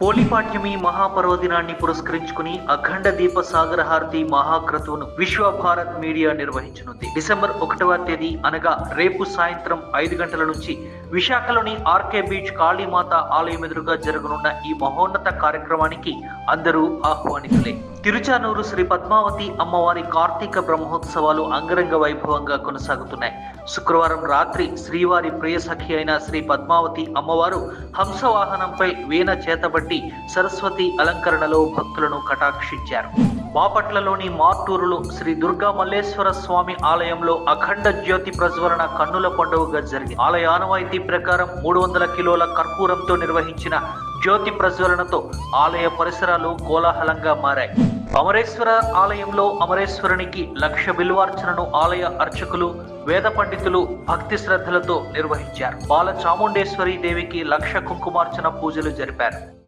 పోలిపాడ్యమి మహాపర్వదినాన్ని పురస్కరించుకుని అఖండ దీప సాగర హారతి మహాక్రతువును విశ్వ భారత్ మీడియా నిర్వహించనుంది. డిసెంబర్ 1వ తేదీ అనగా రేపు సాయంత్రం 5 గంటల నుంచి విశాఖలోని ఆర్కే బీచ్ కాళీమాత ఆలయం ఎదురుగా జరగనున్న ఈ మహోన్నత కార్యక్రమానికి అందరూ ఆహ్వానితులే. తిరుచానూరు శ్రీ పద్మావతి అమ్మవారి కార్తీక బ్రహ్మోత్సవాలు అంగరంగ వైభవంగా కొనసాగుతున్నాయి. శుక్రవారం రాత్రి శ్రీవారి ప్రియ సఖి అయిన శ్రీ పద్మావతి అమ్మవారు హంసవాహనంపై వీణ చేతబట్టి సరస్వతి అలంకరణలో భక్తులను కటాక్షించారు. బాపట్లలోని మార్టూరులో శ్రీ దుర్గా మల్లేశ్వర స్వామి ఆలయంలో అఖండ జ్యోతి ప్రజ్వలన కన్నుల పండుగగా జరిగింది. ఆలయ ఆనవాయితీ ప్రకారం 300 కిలోల కర్పూరంతో నిర్వహించిన జ్యోతి ప్రజ్వలనతో ఆలయ పరిసరాలు కోలాహలంగా మారాయి. అమరేశ్వర ఆలయంలో అమరేశ్వరునికి 1,00,000 బిల్వార్చనను ఆలయ అర్చకులు, వేద పండితులు భక్తి శ్రద్ధలతో నిర్వహించారు. బాల చాముండేశ్వరి దేవికి 1,00,000 కుంకుమార్చన పూజలు జరిపారు.